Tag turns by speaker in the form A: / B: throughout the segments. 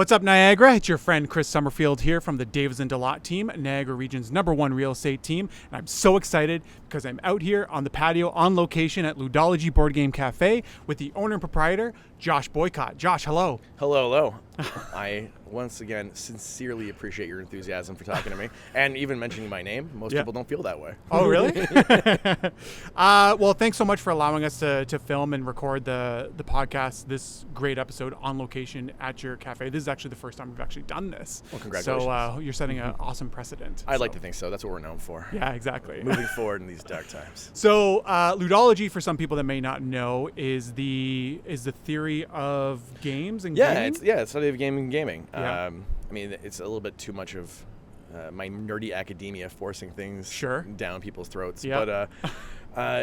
A: What's up, Niagara? It's your friend Chris Somerfield here from the Davis and Delot team, Niagara Region's #1 real estate team. And I'm so excited because I'm out here on the patio on location at Ludology Boardgame Cafe with the owner and proprietor, Josh Boycott. Josh, hello.
B: Hello. I, once again, sincerely appreciate your enthusiasm for talking to me and even mentioning my name. Most people don't feel that way.
A: Oh, really? Well, thanks so much for allowing us to film and record the podcast, this great episode on location at your cafe. This is actually the first time we've actually done this.
B: Well, congratulations.
A: So you're setting an awesome precedent.
B: I'd like to think so. That's what we're known for.
A: Yeah, exactly.
B: Moving forward in these dark times.
A: So Ludology, for some people that may not know, is the theory of games and gaming?
B: It's study of gaming.
A: Yeah.
B: I mean, it's a little bit too much of my nerdy academia forcing things down people's throats.
A: Yep.
B: But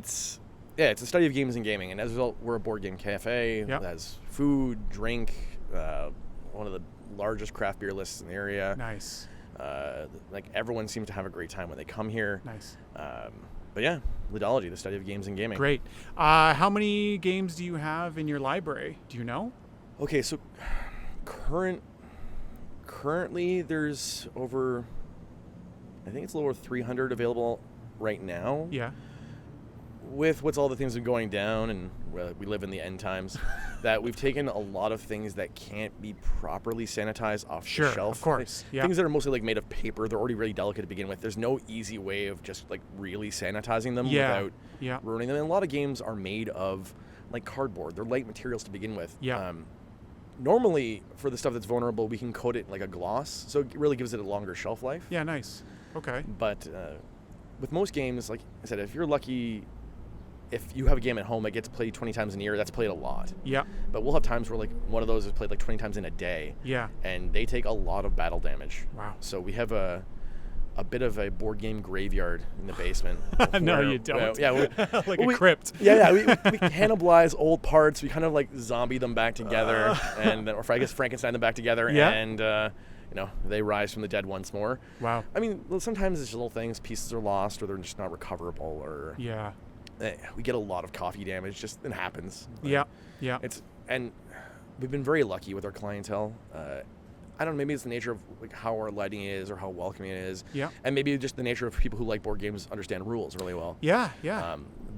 B: it's a study of games and gaming, and as a result, we're a board game cafe that has food, drink, one of the largest craft beer lists in the area.
A: Nice.
B: Like everyone seems to have a great time when they come here.
A: Nice.
B: But yeah, Ludology, the study of games and gaming.
A: Great. How many games do you have in your library? Do you know?
B: Okay, so currently there's over, I think it's a little over 300 available right now.
A: Yeah.
B: With what's all the things that are going down, and we live in the end times, that we've taken a lot of things that can't be properly sanitized off the shelf.
A: Sure, of course. Yeah.
B: Things that are mostly like made of paper, they're already really delicate to begin with. There's no easy way of just like really sanitizing them without ruining them. And a lot of games are made of like cardboard. They're light materials to begin with.
A: Yeah.
B: Normally, for the stuff that's vulnerable, we can coat it like a gloss, so it really gives it a longer shelf life.
A: Yeah, nice. Okay.
B: But with most games, like I said, if you're lucky, if you have a game at home that gets played 20 times in a year, that's played a lot.
A: Yeah.
B: But we'll have times where like one of those is played like 20 times in a day.
A: Yeah.
B: And they take a lot of battle damage.
A: Wow.
B: So we have a bit of a board game graveyard in the basement.
A: No, you don't. Like a crypt.
B: Yeah. We cannibalize old parts. We kind of like zombie them back together, or I guess Frankenstein them back together, and they rise from the dead once more. Wow. I mean, sometimes it's little things. Pieces are lost, or they're just not recoverable, or we get a lot of coffee damage. Just it happens.
A: Yeah.
B: And we've been very lucky with our clientele. I don't know, maybe it's the nature of like how our lighting is or how welcoming it is. Yeah. And maybe just the nature of people who like board games understand rules really well.
A: Yeah.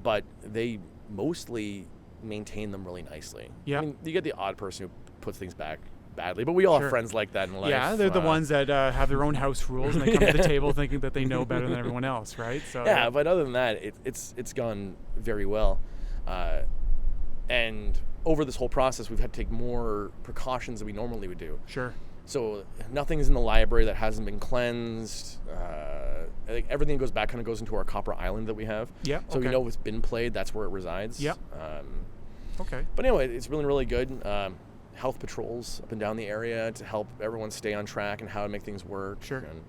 B: But they mostly maintain them really nicely. Yeah. I mean, you get the odd person who puts things back badly, but we all have friends like that in life.
A: Yeah, they're the ones that have their own house rules and they come to the table thinking that they know better than everyone else, right? So
B: yeah, but other than that, it's gone very well. And over this whole process, we've had to take more precautions than we normally would do.
A: Sure.
B: So nothing's in the library that hasn't been cleansed. I think everything goes back, kind of goes into our copper island that we have. Yeah. So we know if it's been played, that's where it resides. Yeah.
A: Okay.
B: But anyway, it's really, really good. Health patrols up and down the area to help everyone stay on track and how to make things work.
A: Sure.
B: And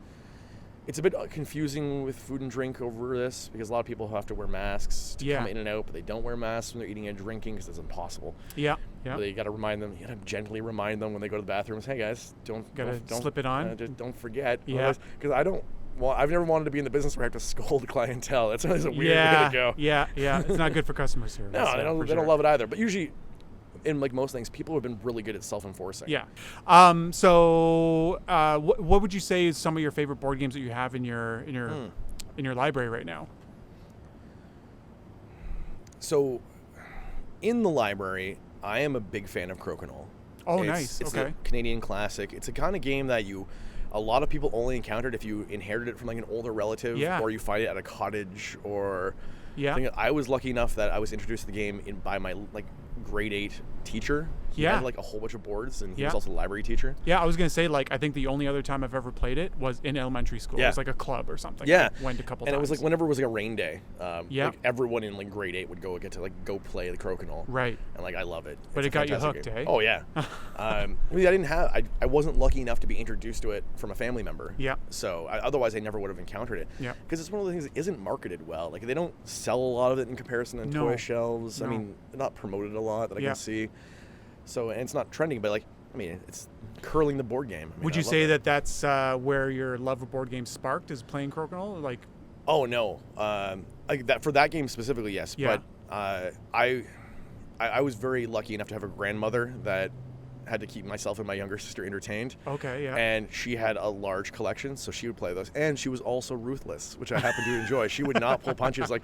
B: it's a bit confusing with food and drink over this because a lot of people have to wear masks to come in and out, but they don't wear masks when they're eating and drinking because it's impossible. Yeah. But you got to remind them. You got to gently remind them when they go to the bathrooms. Hey guys, don't
A: slip it on.
B: Just don't forget. Yeah. Because I've never wanted to be in the business where I have to scold clientele. That's always a weird way to go.
A: Yeah. It's not good for customer service.
B: No, they don't love it either. But usually, in like most things, people have been really good at self-enforcing.
A: Yeah. So what would you say is some of your favorite board games that you have in your library right now?
B: So, in the library, I am a big fan of Crokinole.
A: Oh, nice.
B: It's a Canadian classic. It's a kind of game that a lot of people only encountered if you inherited it from like an older relative, or you find it at a cottage, or. Yeah. I was lucky enough that I was introduced to the game by my like grade 8 teacher. He had like a whole bunch of boards, and he was also the library teacher.
A: Yeah, I was gonna say I think the only other time I've ever played it was in elementary school. Yeah. It was like a club or something.
B: Yeah,
A: I went a couple
B: times. And it was like whenever it was like a rain day.
A: Like
B: everyone in like grade 8 would get to go play the Crokinole.
A: Right.
B: And I love it.
A: But it got you hooked, eh?
B: Oh yeah. I wasn't lucky enough to be introduced to it from a family member. Yeah. So otherwise I never would have encountered it. Yeah. Because it's one of the things that isn't marketed well. Like they don't sell a lot of it in comparison to toy shelves. No. I mean, not promoted a lot that I can see. So, and it's not trending, but it's curling the board game.
A: Would you say that that's where your love of board games sparked, is playing Crokinole?
B: Oh no, for that game specifically, yes. Yeah. But I was very lucky enough to have a grandmother that had to keep myself and my younger sister entertained.
A: Okay, yeah.
B: And she had a large collection, so she would play those. And she was also ruthless, which I happen to enjoy. She would not pull punches. Like,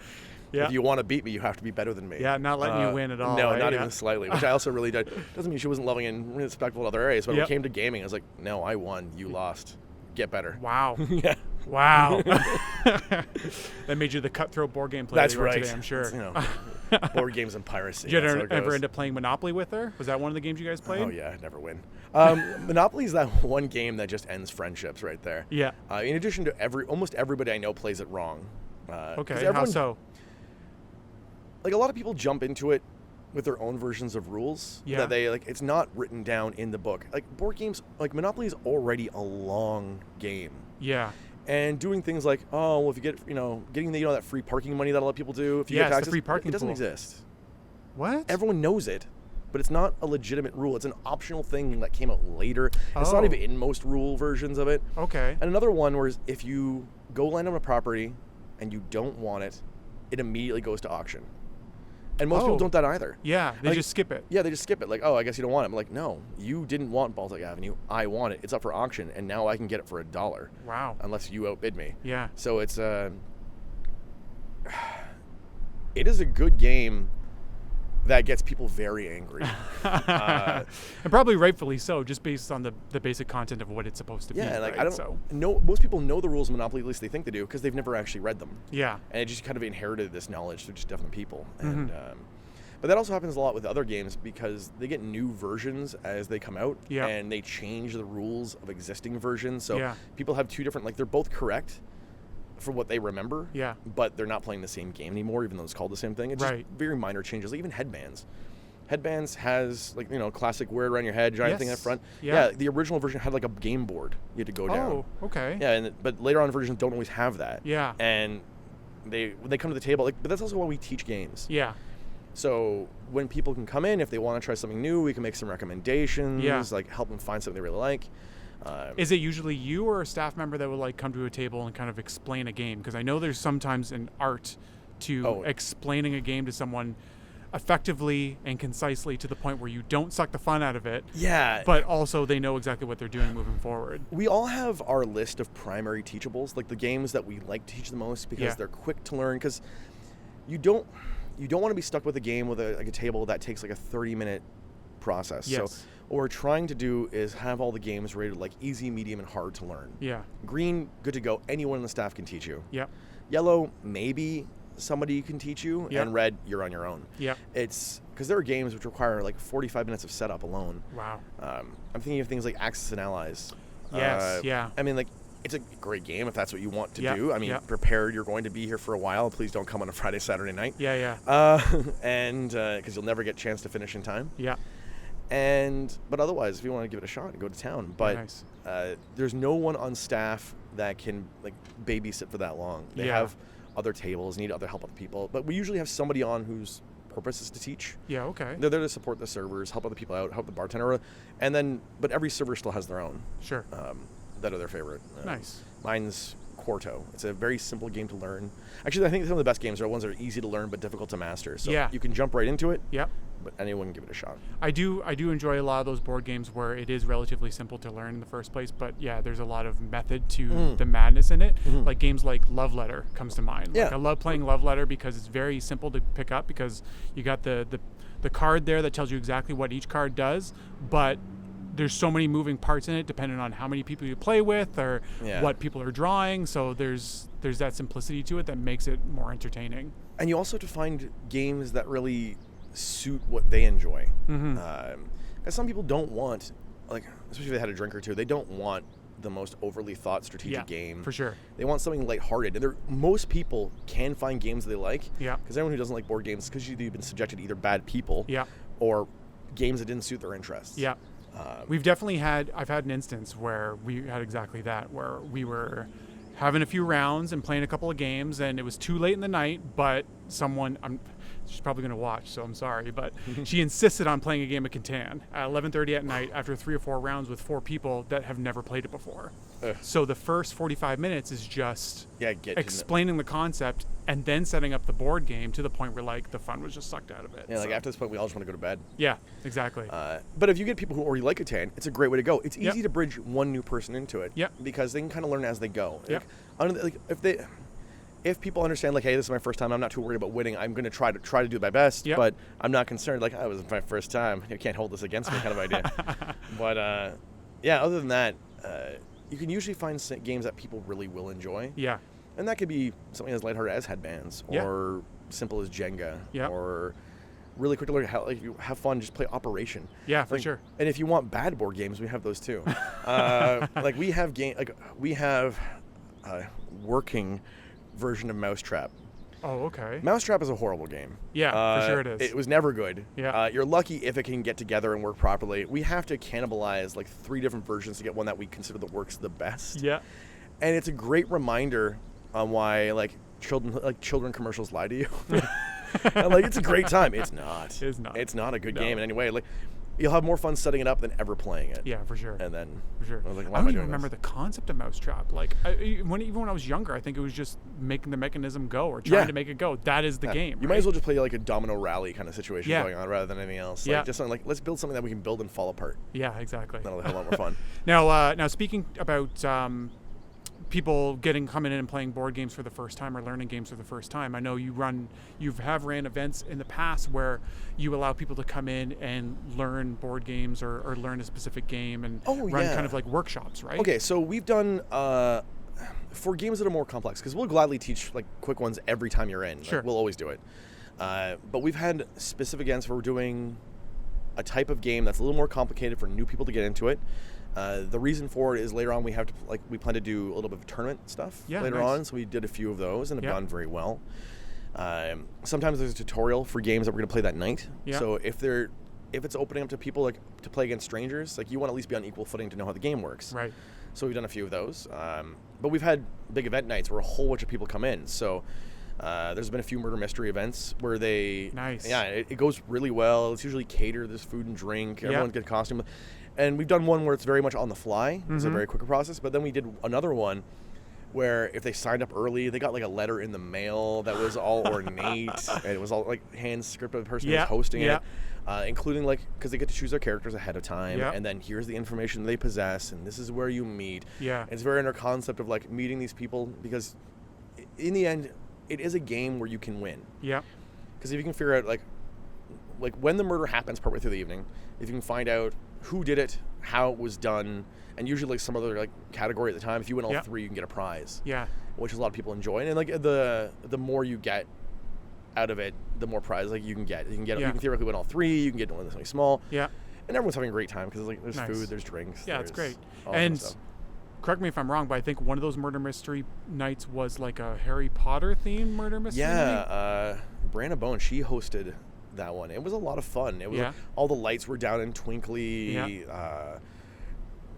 B: if you want to beat me, you have to be better than me.
A: Yeah, not letting you win at all.
B: No,
A: right?
B: not even slightly, which I also really did. Doesn't mean she wasn't loving and respectful in other areas, but when it came to gaming, I was like, no, I won, you lost. Get better.
A: Wow.
B: Yeah.
A: Wow. That made you the cutthroat board game player
B: That's
A: you are
B: right.
A: today, I'm sure.
B: Board games and piracy.
A: Did you ever end up playing Monopoly with her? Was that one of the games you guys played?
B: Oh, yeah. I'd never win. Monopoly is that one game that just ends friendships right there.
A: Yeah.
B: In addition to almost everybody I know plays it wrong.
A: Okay, how so?
B: Like, a lot of people jump into it with their own versions of rules.
A: Yeah.
B: That they, like, it's not written down in the book. Like, board games, like, Monopoly is already a long game.
A: Yeah.
B: And doing things like, oh, well, if you get, getting the, that free parking money that a lot of people do. If you get taxes,
A: the free parking
B: it doesn't
A: pool.
B: exist.
A: What?
B: Everyone knows it, but it's not a legitimate rule. It's an optional thing that came out later. It's not even in most rule versions of it.
A: Okay.
B: And another one where if you go land on a property and you don't want it, it immediately goes to auction. And most people don't that either.
A: Yeah, they just skip it.
B: Yeah, they just skip it. Like, oh, I guess you don't want it. I'm like, no, you didn't want Baltic Avenue. I want it. It's up for auction, and now I can get it for $1.
A: Wow.
B: Unless you outbid me.
A: Yeah.
B: So it's it is a good game that gets people very angry.
A: And probably rightfully so, just based on the basic content of what it's supposed to be.
B: Yeah, like
A: right?
B: I don't know. Most people know the rules of Monopoly, at least they think they do, because they've never actually read them.
A: Yeah.
B: And it just kind of inherited this knowledge through just different people. And but that also happens a lot with other games because they get new versions as they come out, and they change the rules of existing versions. So people have two different, like, they're both correct for what they remember, but they're not playing the same game anymore, even though it's called the same thing. It's just very minor changes. Like even headbands. Headbands has, like, classic wear it around your head, giant thing in the front. Yeah, the original version had like a game board you had to go down.
A: Oh, okay.
B: Yeah, but later on versions don't always have that.
A: Yeah.
B: And when they come to the table, like, but that's also why we teach games.
A: Yeah.
B: So when people can come in, if they want to try something new, we can make some recommendations, like help them find something they really like.
A: Is it usually you or a staff member that would like come to a table and kind of explain a game? Because I know there's sometimes an art to explaining a game to someone effectively and concisely to the point where you don't suck the fun out of it.
B: Yeah.
A: But also they know exactly what they're doing moving forward.
B: We all have our list of primary teachables, like the games that we like to teach the most because they're quick to learn. Because you don't want to be stuck with a game with a table that takes like a 30-minute process.
A: Yes.
B: So what we're trying to do is have all the games rated like easy, medium, and hard to learn.
A: Yeah.
B: Green, good to go. Anyone in the staff can teach you.
A: Yeah.
B: Yellow, maybe somebody can teach you.
A: Yeah.
B: And red, you're on your own.
A: Yeah.
B: It's because there are games which require like 45 minutes of setup alone.
A: Wow.
B: I'm thinking of things like Axis and Allies.
A: Yes. Yeah.
B: I mean, like, it's a great game if that's what you want to do. I mean, prepared, you're going to be here for a while. Please don't come on a Friday, Saturday night.
A: Yeah.
B: And because you'll never get a chance to finish in time.
A: Yeah.
B: But otherwise, if you want to give it a shot, go to town. But there's no one on staff that can like babysit for that long. They have other tables, need other help with people. But we usually have somebody on whose purpose is to teach.
A: Yeah, okay.
B: They're there to support the servers, help other people out, help the bartender, and then but every server still has their own.
A: Sure.
B: That are their favorite.
A: Nice.
B: Mine's Quarto. It's a very simple game to learn. Actually, I think some of the best games are ones that are easy to learn but difficult to master. So you can jump right into it.
A: Yep.
B: But anyone can give it a shot.
A: I do enjoy a lot of those board games where it is relatively simple to learn in the first place, but there's a lot of method to the madness in it. Like games like Love Letter comes to mind. Like I love playing Love Letter because it's very simple to pick up because you got the card there that tells you exactly what each card does, but there's so many moving parts in it depending on how many people you play with or what people are drawing. So there's that simplicity to it that makes it more entertaining.
B: And you also have to find games that really suit what they enjoy. Because some people don't want, like, especially if they had a drink or two, they don't want the most overly thought strategic game.
A: For sure.
B: They want something lighthearted. And most people can find games they like.
A: Yeah. Because
B: anyone who doesn't like board games is because you've been subjected to either bad people or games that didn't suit their interests.
A: Yeah. I've had an instance where we had exactly that, where we were having a few rounds and playing a couple of games and it was too late in the night, but someone she's probably going to watch, so I'm sorry, but she insisted on playing a game of Catan at 11:30 at night after 3 or 4 rounds with 4 people that have never played it before. So the first 45 minutes is just explaining the concept and then setting up the board game to the point where like the fun was just sucked out of it.
B: Yeah, like after this point, we all just want to go to bed.
A: Yeah, exactly.
B: But if you get people who already like Catan, it's a great way to go. It's easy to bridge one new person into it. Because they can kind of learn as they go. If people understand, like, hey, this is my first time, I'm not too worried about winning. I'm going to try to do my best, but I'm not concerned. Like, it was my first time. You can't hold this against me, kind of idea. But other than that, you can usually find games that people really will enjoy. Yeah. And that could be something as lighthearted as headbands, or simple as Jenga, or really quick to learn how, like, you have fun, just play Operation. Yeah, for sure. And if you want bad board games, we have those too. Like we have working version of Mousetrap. Oh, okay. Mousetrap is a horrible game. Yeah, for sure it is. It was never good. Yeah. You're lucky if it can get together and work properly. We have to cannibalize like 3 different versions to get one that we consider that works the best. Yeah. And it's a great reminder on why children commercials lie to you. And, like, it's a great time. It's not. It's not a good game in any way. Like, you'll have more fun setting it up than ever playing it. Yeah, for sure. And then, for sure. I was like, why I don't even remember the concept of Mousetrap. Like, even when I was younger, I think it was just making the mechanism go or trying to make it go. That is the game. You might as well just play like a domino rally kind of situation going on rather than anything else. Like, just something like, let's build something that we can build and fall apart. Yeah, exactly. That'll have a lot more fun. Now, speaking about people coming in and playing board games for the first time or learning games for the first time. I know you have ran events in the past where you allow people to come in and learn board games or learn a specific game and run kind of like workshops, right? Okay, so we've done for games that are more complex, because we'll gladly teach like quick ones every time you're in. Sure. Like, we'll always do it. But we've had specific events where we're doing a type of game that's a little more complicated for new people to get into it. The reason for it is later on we plan to do a little bit of tournament stuff later on, so we did a few of those and have done very well. Sometimes there's a tutorial for games that we're going to play that night. So if it's opening up to people like to play against strangers, like you want to at least be on equal footing to know how the game works. Right. So we've done a few of those. But we've had big event nights where a whole bunch of people come in. So there's been a few murder mystery events where it goes really well. It's usually catered. There's food and drink. Everyone gets a costume. And we've done one where it's very much on the fly. It's a very quick process. But then we did another one where if they signed up early, they got like a letter in the mail that was all ornate. And it was all like hand scripted by the person who's hosting it. Including like, because they get to choose their characters ahead of time. And then here's the information they possess. And this is where you meet. And it's very under concept of like meeting these people, because in the end, it is a game where you can win. Yeah. Because if you can figure out like when the murder happens partway through the evening, if you can find out who did it, how it was done, and usually like some other like category at the time. If you win all 3, you can get a prize. Yeah, which a lot of people enjoy. And like the more you get out of it, the more prize like you can get. You can theoretically win all 3. You can get one something small. Yeah, and everyone's having a great time because like there's food, there's drinks. Yeah, it's great. And correct me if I'm wrong, but I think one of those murder mystery nights was like a Harry Potter themed murder mystery. Yeah, Brianna Bone, she hosted that one. It was a lot of fun. It was like, all the lights were down and twinkly.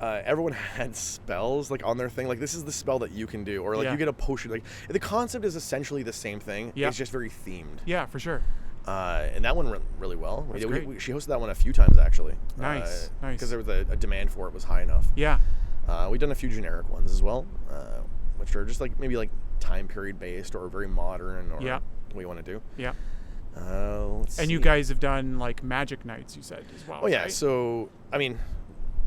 B: Everyone had spells like on their thing, like this is the spell that you can do, or like you get a potion. Like the concept is essentially the same thing. It's just very themed. Yeah, for sure. And that one went really well. She hosted that one a few times actually. Nice. Because there was a demand for it was high enough. Yeah. We've done a few generic ones as well, which are just like maybe like time period based or very modern or what you want to do. Yeah. And you guys have done like magic nights, you said, as well. Oh yeah, right? So I mean,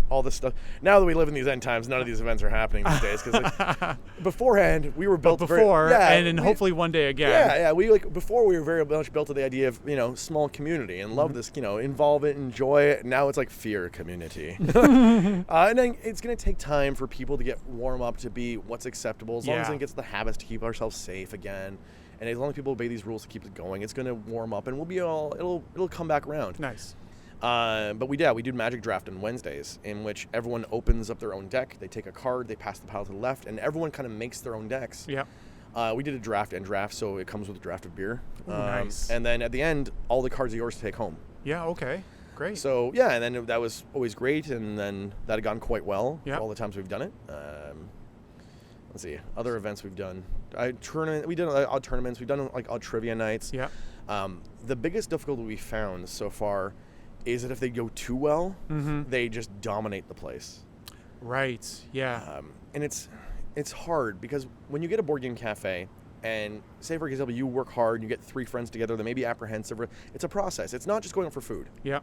B: all this stuff. Now that we live in these end times, none of these events are happening these days. Because like, beforehand, we were built hopefully one day again. Yeah. We before we were very much built to the idea of small community and love this, involve it, enjoy it. Now it's like fear community, and then it's gonna take time for people to get warm up to be what's acceptable. As long as it gets the habits to keep ourselves safe again. And as long as people obey these rules to keep it going, it's going to warm up, and we'll be it'll come back around. Nice. But we do Magic Draft on Wednesdays, in which everyone opens up their own deck. They take a card, they pass the pile to the left, and everyone kind of makes their own decks. Yeah. We did a draft and draft, so it comes with a draft of beer. Ooh, nice. And then at the end, all the cards are yours to take home. Yeah. Okay. Great. So yeah, and then that was always great, and then that had gone quite well all the times we've done it. Let's see, other events we've done. We did odd tournaments. We've done like odd trivia nights. Yeah. The biggest difficulty we found so far is that if they go too well, they just dominate the place.
A: Right. Yeah.
B: And it's hard because when you get a board game cafe, and say for example you work hard, you get 3 friends together, they may be apprehensive. It's a process. It's not just going out for food.
A: Yeah.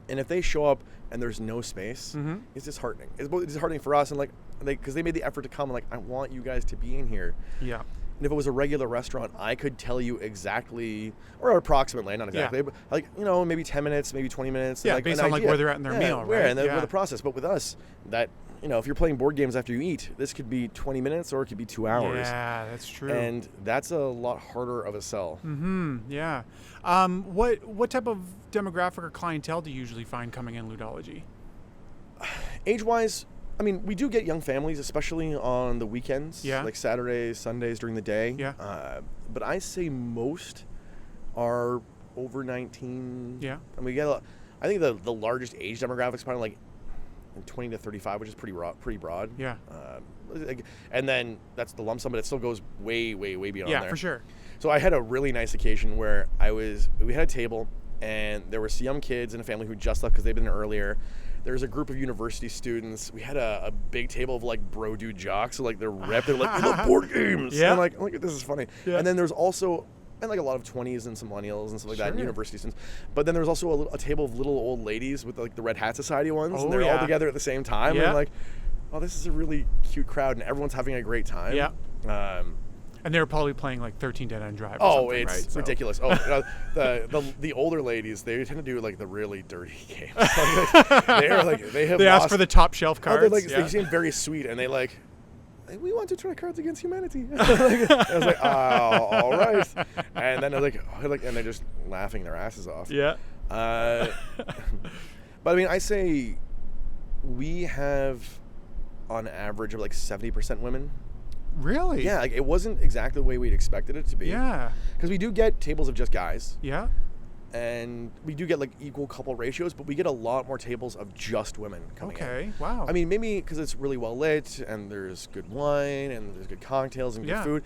A: And
B: if they show up and there's no space, it's disheartening. It's disheartening for us, and because they made the effort to come. I want you guys to be in here.
A: Yeah.
B: And if it was a regular restaurant, I could tell you exactly, or approximately, not exactly, but maybe 10 minutes, maybe 20 minutes.
A: Yeah, based on where they're at in their meal, right?
B: And with the process. But with us, that, if you're playing board games after you eat, this could be 20 minutes or it could be 2 hours.
A: Yeah, that's true.
B: And that's a lot harder of a sell.
A: Yeah. What type of demographic or clientele do you usually find coming in Ludology?
B: Age-wise, we do get young families, especially on the weekends, like Saturdays, Sundays during the day. Yeah. But I say most are over 19. Yeah. And we get I think the largest age demographic is probably 20 to 35, which is pretty broad. Yeah. And then that's the lump sum, but it still goes way, way, way beyond there.
A: Yeah, for sure.
B: So I had a really nice occasion where we had a table, and there were some young kids and a family who just left because they'd been there earlier. There's a group of university students. We had a big table of bro dude jocks. So they're ripped. They're like, we love board games. Yeah. And look, this is funny. Yeah. And then there's also, and a lot of 20s and some millennials and stuff like that, and university students. But then there's also a table of little old ladies with the Red Hat Society ones. And they're all together at the same time. Yeah. And oh, this is a really cute crowd, and everyone's having a great time. Yeah.
A: And they were probably playing 13 Dead End Drive.
B: It's ridiculous. The older ladies, they tend to do the really dirty games. They
A: ask for the top shelf cards.
B: They seem very sweet, and we want to try Cards Against Humanity. I was like, oh, all right. And then and they're just laughing their asses off. Yeah. But I say we have on average of 70% women.
A: Really?
B: Yeah, it wasn't exactly the way we'd expected it to be. Yeah. Because we do get tables of just guys. Yeah. And we do get equal couple ratios, but we get a lot more tables of just women coming in.
A: Okay, wow.
B: Maybe because it's really well lit and there's good wine and there's good cocktails and good food.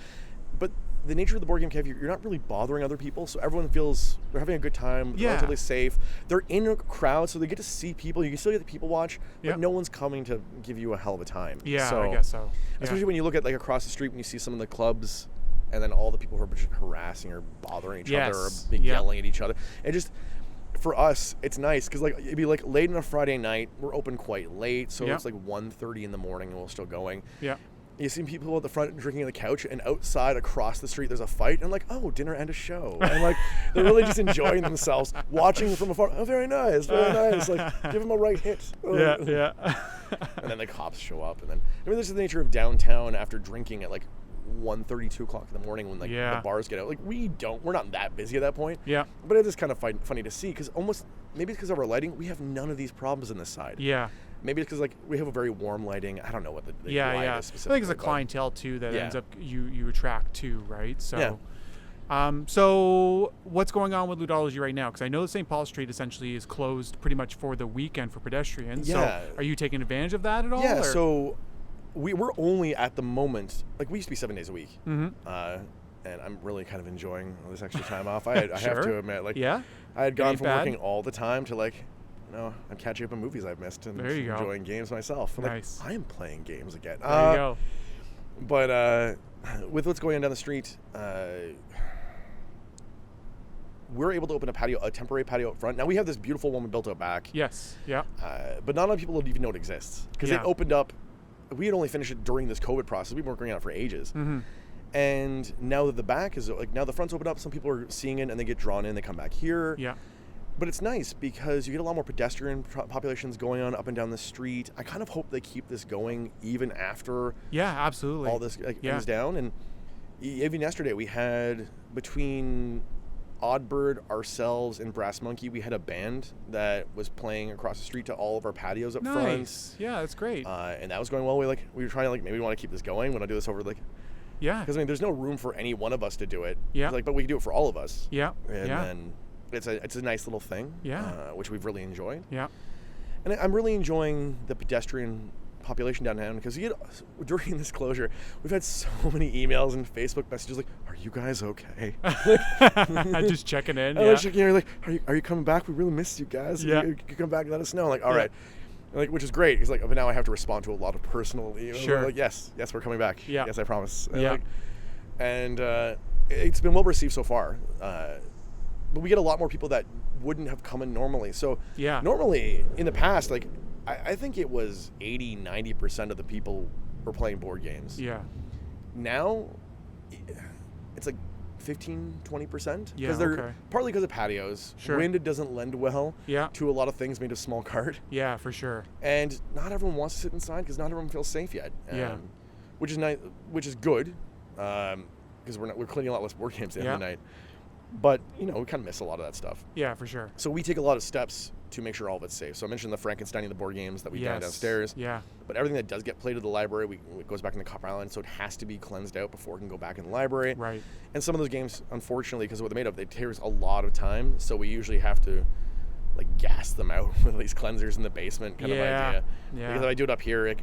B: But the nature of the board game cafe, you're not really bothering other people, so everyone feels they're having a good time, they're relatively safe. They're in a crowd, so they get to see people. You can still get the people watch, but no one's coming to give you a hell of a time.
A: Yeah, I guess so.
B: Especially when you look at across the street when you see some of the clubs, and then all the people who are just harassing or bothering each other or yelling at each other. And just for us, it's nice because it'd be late on a Friday night. We're open quite late, so it's 1:30 in the morning and we're still going. Yeah. You see people at the front drinking on the couch, and outside across the street there's a fight, and dinner and a show. And they're really just enjoying themselves, watching from afar. Oh, very nice, very nice. Give them a right hit.
A: Yeah, yeah.
B: And then the cops show up, and then this is the nature of downtown after drinking at 1:30, 2 o'clock in the morning when the bars get out. We're not that busy at that point. Yeah. But it is kind of funny to see because maybe it's because of our lighting, we have none of these problems in this side. Yeah. Maybe it's because we have a very warm lighting. I don't know what the light is specifically.
A: I think it's a clientele too that ends up you attract to, right? So, so what's going on with Ludology right now? Because I know that St. Paul Street essentially is closed pretty much for the weekend for pedestrians. Yeah. So are you taking advantage of that at all?
B: Yeah. So we're only at the moment we used to be 7 days a week. Mm-hmm. And I'm really kind of enjoying this extra time off. I have to admit, I had gone from working all the time to I'm catching up on movies I've missed and enjoying games myself. Nice. I am playing games again.
A: There you go.
B: But with what's going on down the street, we're able to open a temporary patio up front. Now we have this beautiful one we built out back.
A: Yes. Yeah.
B: But not a lot of people don't even know it exists because it opened up. We had only finished it during this COVID process. We've been working on it for ages. Mm-hmm. And now that the back is now the front's opened up, some people are seeing it and they get drawn in. They come back here. Yeah. But it's nice because you get a lot more pedestrian populations going on up and down the street. I kind of hope they keep this going even after
A: absolutely
B: all this ends down. And even yesterday we had between Oddbird, ourselves, and Brass Monkey, we had a band that was playing across the street to all of our patios up front.
A: Yeah, that's great.
B: And that was going well. We were trying to maybe we want to keep this going. We want to do this over because there's no room for any one of us to do it. Yeah. But we can do it for all of us. Yeah. And then it's a nice little thing. Yeah. Which we've really enjoyed. Yeah. And I'm really enjoying the pedestrian population downtown, because during this closure, we've had so many emails and Facebook messages like, "Are you guys okay?"
A: Just checking in.
B: Like, "Are you coming back? We really missed you guys.
A: Yeah.
B: You come back and let us know." I'm like, all right. Like, which is great. He's like, but now I have to respond to a lot of personal emails.
A: Sure.
B: Like, yes, we're coming back.
A: Yeah.
B: Yes, I promise.
A: And,
B: It's been well received so far. But we get a lot more people that wouldn't have come in normally. So normally in the past, like I think it was 80-90% of the people were playing board games.
A: Yeah.
B: Now it's like 15-20%.
A: Yeah.
B: Because partly because of patios.
A: Sure.
B: Wind doesn't lend well
A: Yeah.
B: to a lot of things made of small cart.
A: Yeah, for sure.
B: And not everyone wants to sit inside because not everyone feels safe yet. Which is nice, which is good, because we're cleaning a lot less board games at the end of the night. But, we kind of miss a lot of that stuff.
A: Yeah, for sure.
B: So we take a lot of steps to make sure all of it's safe. So I mentioned the Frankenstein and the board games that we've done downstairs.
A: Yeah.
B: But everything that does get played at the library, it goes back in the Copper Island, so it has to be cleansed out before it can go back in the library.
A: Right.
B: And some of those games, unfortunately, because of what they're made of, it takes a lot of time. So we usually have to, gas them out with these cleansers in the basement kind of idea.
A: Yeah.
B: Because if I do it up here,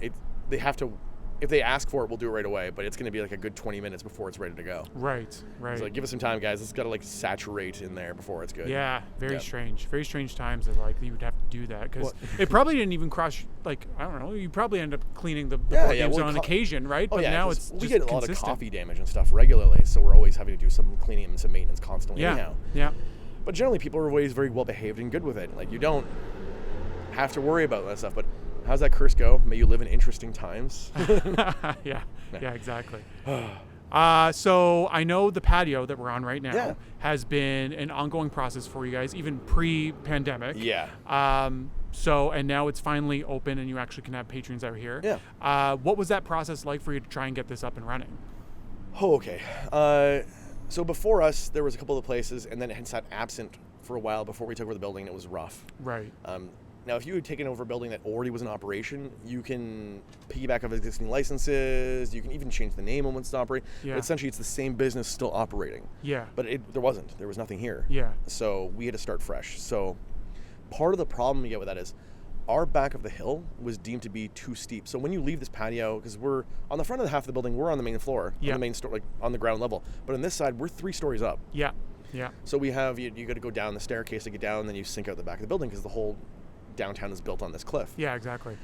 B: they have to... If they ask for it, we'll do it right away, but it's going to be like a good 20 minutes before it's ready to go.
A: Right.
B: So give us some time, guys. It's got to saturate in there before it's good.
A: Yeah, very strange times that you would have to do that, because it probably didn't even cross, I don't know, you probably end up cleaning the board games on occasion, right?
B: Oh,
A: but now it's
B: we
A: just
B: get a lot
A: consistent.
B: of coffee damage and stuff regularly, so we're always having to do some cleaning and some maintenance constantly anyhow.
A: Yeah.
B: But generally, people are always very well behaved and good with it. You don't have to worry about that stuff, but how's that curse go? May you live in interesting times.
A: Yeah, exactly. So I know the patio that we're on right now has been an ongoing process for you guys, even pre-pandemic.
B: Yeah.
A: And now it's finally open, and you actually can have patrons out here.
B: Yeah.
A: What was that process like for you to try and get this up and running?
B: Oh, okay. So before us, there was a couple of places, and then it had sat absent for a while before we took over the building, and it was rough.
A: Right.
B: Now, if you had taken over a building that already was in operation, you can piggyback off existing licenses. You can even change the name on what's to operate.
A: Yeah.
B: But essentially, it's the same business still operating.
A: Yeah.
B: But there wasn't. There was nothing here.
A: Yeah.
B: So we had to start fresh. So part of the problem we get with that is our back of the hill was deemed to be too steep. So when you leave this patio, because we're on the front of the half of the building, we're on the main floor, on the main store, on the ground level. But on this side, we're 3 stories up.
A: Yeah. Yeah.
B: So we have you got to go down the staircase to get down, and then you sink out the back of the building because the whole downtown is built on this cliff.
A: Yeah, exactly.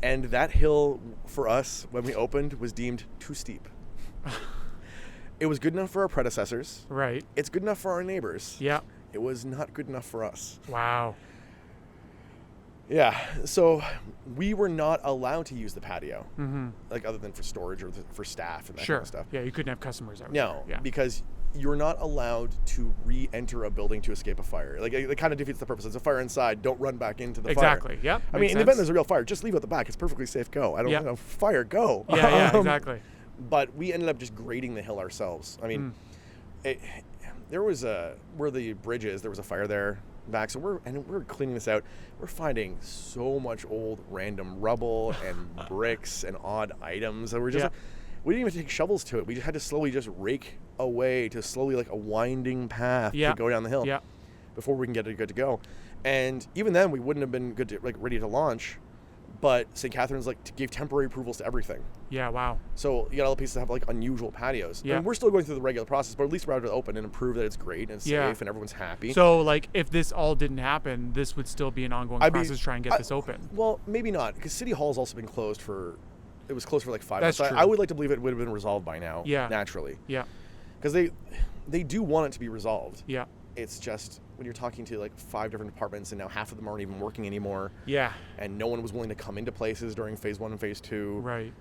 B: And that hill for us when we opened was deemed too steep. It was good enough for our predecessors.
A: Right.
B: It's good enough for our neighbors.
A: Yeah.
B: It was not good enough for us.
A: Wow.
B: Yeah. So we were not allowed to use the patio,
A: Mm-hmm.
B: other than for storage or for staff and that
A: Sure.
B: kind of stuff.
A: Yeah, you couldn't have customers out
B: No,
A: there. Yeah.
B: because you're not allowed to re-enter a building to escape a fire. It kind of defeats the purpose. There's a fire inside. Don't run back into the fire.
A: Exactly. Yep.
B: I mean, in the event there's a real fire, just leave out the back. It's perfectly safe. Go. I don't know. Fire. Go.
A: Yeah. Exactly.
B: But we ended up just grading the hill ourselves. I mean, there was where the bridge is. There was a fire there back. So we're cleaning this out. We're finding so much old random rubble and bricks and odd items. And we're just. We didn't even take shovels to it. We just had to slowly just rake away to slowly a winding path to go down the hill before we can get it good to go. And even then, we wouldn't have been good to ready to launch. But St. Catherine's gave temporary approvals to everything.
A: Yeah, wow.
B: So you got all the places that have unusual patios.
A: Yeah.
B: And we're still going through the regular process, but at least we're able to open and prove that it's great and it's safe and everyone's happy.
A: So if this all didn't happen, this would still be an ongoing process to try and get this open.
B: Well, maybe not, because City Hall's also been closed for. It was closed for 5
A: That's
B: months.
A: true.
B: I would like to believe it would have been resolved by now.
A: Yeah.
B: Naturally.
A: Yeah.
B: Because they do want it to be resolved.
A: Yeah.
B: It's just when you're talking to 5 different departments and now half of them aren't even working anymore.
A: Yeah.
B: And no one was willing to come into places during phase 1 and phase 2.
A: Right.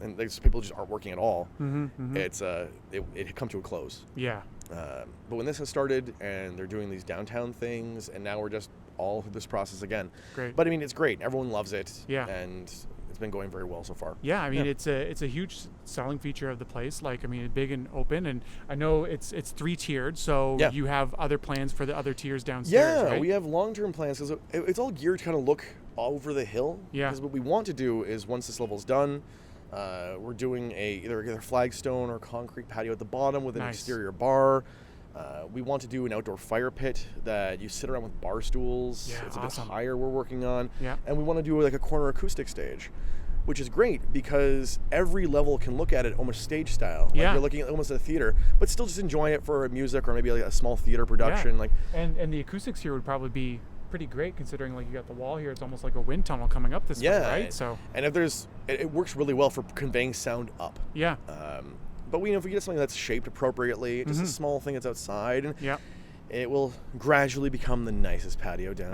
B: And people just aren't working at all.
A: Mm-hmm.
B: It's it had come to a close.
A: Yeah.
B: But when this has started and they're doing these downtown things, and now we're just all through this process again.
A: Great.
B: But I mean, it's great. Everyone loves it.
A: Yeah.
B: And it's been going very well so far.
A: Yeah, I mean it's a huge selling feature of the place. Big and open, and I know it's 3-tiered, so you have other plans for the other tiers downstairs.
B: Yeah,
A: right?
B: we have long-term plans because it's all geared to kind of look over the hill.
A: Yeah.
B: Because what we want to do is once this level's done, we're doing either flagstone or concrete patio at the bottom with an exterior bar. We want to do an outdoor fire pit that you sit around with bar stools.
A: Yeah,
B: it's a
A: awesome.
B: bit higher we're working on.
A: Yeah.
B: And we want to do like a corner acoustic stage, which is great because every level can look at it almost stage style. Like you're looking at almost at a theater, but still just enjoying it for music or maybe like a small theater production. Like
A: and the acoustics here would probably be pretty great considering like you got the wall here. It's almost like a wind tunnel coming up this way, right? So
B: and if there's it works really well for conveying sound up.
A: Yeah.
B: But if we get something that's shaped appropriately, just a small thing that's outside, and
A: yeah,
B: it will gradually become the nicest patio down.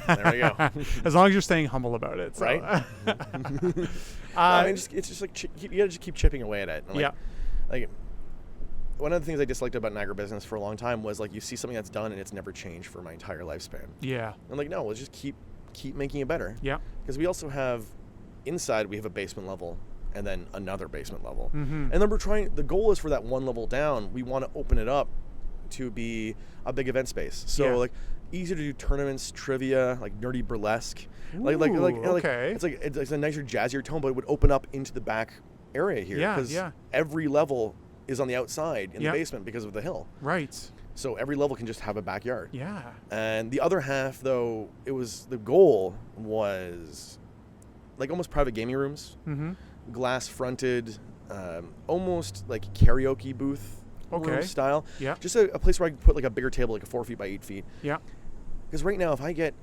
B: There we go.
A: As long as you're staying humble about it, so.
B: Right? I mean, it's just like you gotta just keep chipping away at it. And like one of the things I disliked about Niagara business for a long time was like you see something that's done and it's never changed for my entire lifespan. Yeah. And like no, let's just keep making it better. Yeah. Because we also have inside we have a basement level. And then another basement level. And then the goal is for that one level down, we want to open it up to be a big event space. So like easier to do tournaments, trivia, like nerdy burlesque.
A: Ooh,
B: okay. It's a nicer, jazzier tone, but it would open up into the back area here. Because every level is on the outside in the basement because of the hill. Right. So every level can just have a backyard. Yeah. And the other half, though, the goal was like almost private gaming rooms. Glass fronted, almost like karaoke booth room style. Yeah. Just a place where I can put like a bigger table, like a 4 feet by 8 feet. Yeah. Because right now, if I get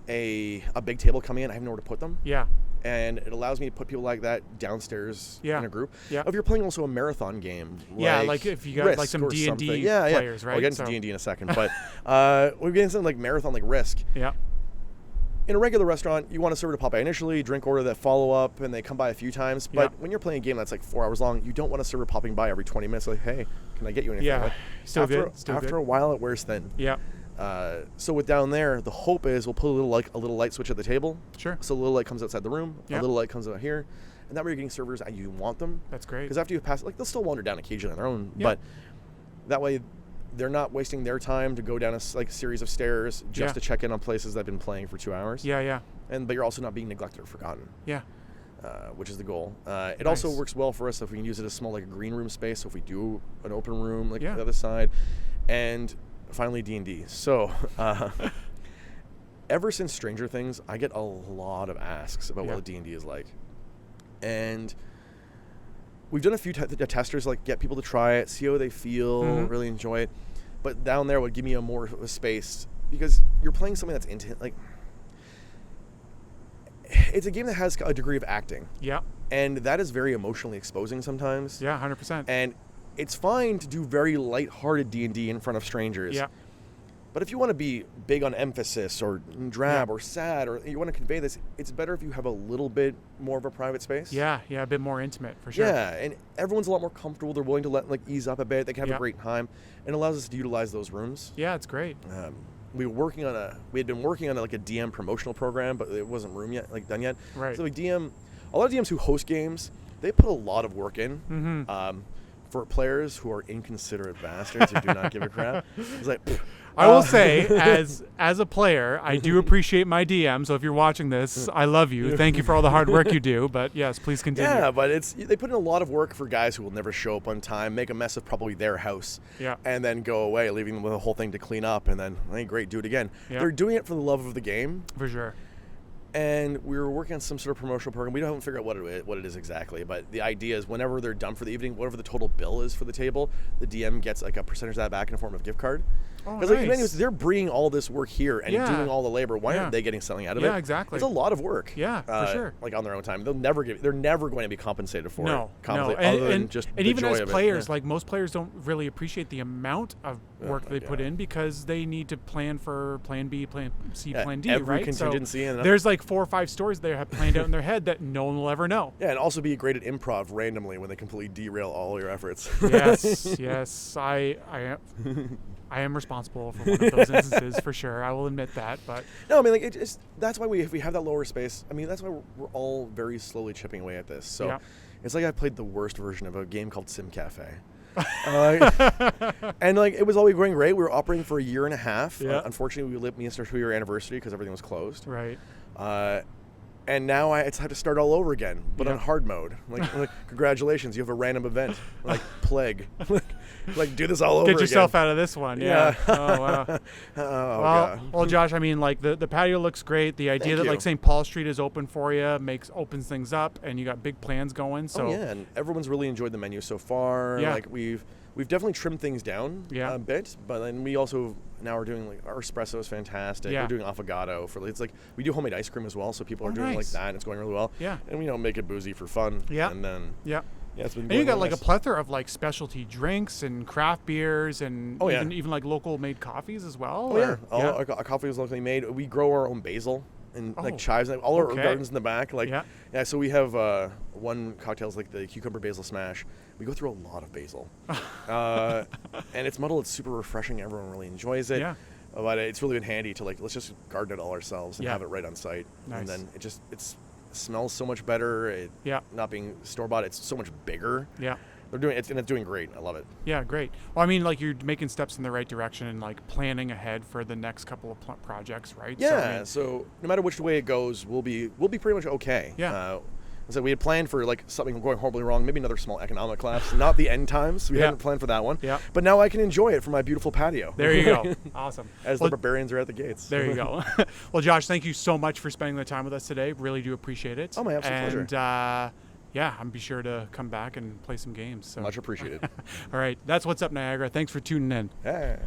B: a big table coming in, I have nowhere to put them. Yeah. And it allows me to put people like that downstairs in a group. Yeah. If you're playing also a marathon game,
A: like if you got like some D&D players, right?
B: I'll get into D&D in a second, but we're getting something like marathon, like Risk. Yeah. In a regular restaurant, you want to serve to pop by initially, drink order, that follow up, and they come by a few times. But when you're playing a game that's like 4 hours long, you don't want a server popping by every 20 minutes. Like, hey, can I get you anything? Yeah, like, after a while, it wears thin. Yeah. So with down there, the hope is we'll put a little light switch at the table. Sure. So a little light comes outside the room, a little light comes out here, and that way you're getting servers as you want them. That's great. Because after you pass, like they'll still wander down occasionally on their own, but that way they're not wasting their time to go down a series of stairs just to check in on places that have been playing for 2 hours. Yeah, yeah. But you're also not being neglected or forgotten. Yeah. Which is the goal. It also works well for us if we can use it as small like a green room space. So if we do an open room like the other side, and finally D&D. So ever since Stranger Things, I get a lot of asks about what D&D is like, and we've done a few testers, like get people to try it, see how they feel, really enjoy it. But down there would give me more of a space because you're playing something that's intimate. Like, it's a game that has a degree of acting. Yeah. And that is very emotionally exposing sometimes. Yeah, 100%. And it's fine to do very lighthearted D&D in front of strangers. Yeah. But if you want to be big on emphasis or drab or sad, or you want to convey this, it's better if you have a little bit more of a private space. Yeah, yeah, a bit more intimate for sure. Yeah, and everyone's a lot more comfortable. They're willing to ease up a bit. They can have a great time, and it allows us to utilize those rooms. Yeah, it's great. We had been working on like a DM promotional program, but it wasn't done yet. Right. So like a lot of DMs who host games, they put a lot of work in. For players who are inconsiderate bastards who do not give a crap, it's like.
A: I will say, as a player, I do appreciate my DM. So if you're watching this, I love you. Thank you for all the hard work you do. But yes, please continue.
B: Yeah, but they put in a lot of work for guys who will never show up on time, make a mess of probably their house, and then go away, leaving them with a whole thing to clean up, and then, hey, great, do it again. Yeah. They're doing it for the love of the game.
A: For sure.
B: And we were working on some sort of promotional program. We haven't figured out what it is exactly, but the idea is whenever they're done for the evening, whatever the total bill is for the table, the DM gets like a percentage of that back in the form of gift card. Because nice. They're bringing all this work here and doing all the labor. Why aren't they getting something out of it?
A: Yeah, exactly.
B: It's a lot of work.
A: Yeah, for sure.
B: Like on their own time, they're never going to be compensated for it.
A: No. And even as players, like most players don't really appreciate the amount of work they put in because they need to plan for Plan B, Plan C, Plan D,
B: every
A: right?
B: contingency.
A: So there's like 4 or 5 stories they have planned out in their head that no one will ever know.
B: Yeah, and also be great at improv randomly when they completely derail all your efforts.
A: Yes, I am responsible for one of those instances for sure. I will admit that, but
B: no, I mean, like that's why if we have that lower space. I mean, that's why we're all very slowly chipping away at this. So it's like I played the worst version of a game called Sim Cafe, and like it was all going great. We were operating for a year and a half. Yeah. Unfortunately, we missed our 2-year anniversary because everything was closed. Right. And now it's had to start all over again, but on hard mode. Like congratulations, you have a random event like plague. like do this all over
A: Get yourself
B: again.
A: out of this one. Yeah. Oh, wow. Well, Josh, I mean, like the patio looks great. The idea that like St. Paul Street is open for you opens things up, and you got big plans going. So
B: yeah, and everyone's really enjoyed the menu so far.
A: Yeah.
B: Like we've definitely trimmed things down a bit, but then we also now are doing like our espresso is fantastic.
A: Yeah.
B: We're doing affogato for it's like we do homemade ice cream as well, so people are doing like that, and it's going really well.
A: Yeah.
B: And we make it boozy for fun.
A: Yeah.
B: And then yeah, it's been
A: and you got like
B: nice.
A: a plethora of like specialty drinks and craft beers and even like local made coffees as well.
B: Oh yeah, our coffee is locally made. We grow our own basil and like chives, and all our gardens in the back. Like so we have one cocktails like the cucumber basil smash. We go through a lot of basil, and it's muddled. It's super refreshing. Everyone really enjoys it.
A: Yeah.
B: But it's really been handy to let's just garden it all ourselves and have it right on site.
A: Nice.
B: And then it smells so much better. Not being store bought, it's so much bigger.
A: Yeah.
B: They're doing it, and it's doing great. I love it.
A: Yeah, great. Well, I mean, like you're making steps in the right direction and like planning ahead for the next couple of projects, right?
B: Yeah. So no matter which way it goes, we'll be pretty much okay.
A: Yeah.
B: So we had planned for like something going horribly wrong, maybe another small economic collapse, not the end times. We hadn't planned for that one.
A: Yeah.
B: But now I can enjoy it from my beautiful patio.
A: There you go. Awesome.
B: As the barbarians are at the gates.
A: There you go. Well, Josh, thank you so much for spending the time with us today. Really do appreciate it.
B: Oh, my absolute pleasure.
A: And I'm be sure to come back and play some games. So.
B: Much appreciated.
A: All right. That's What's Up Niagara. Thanks for tuning in.
B: Hey.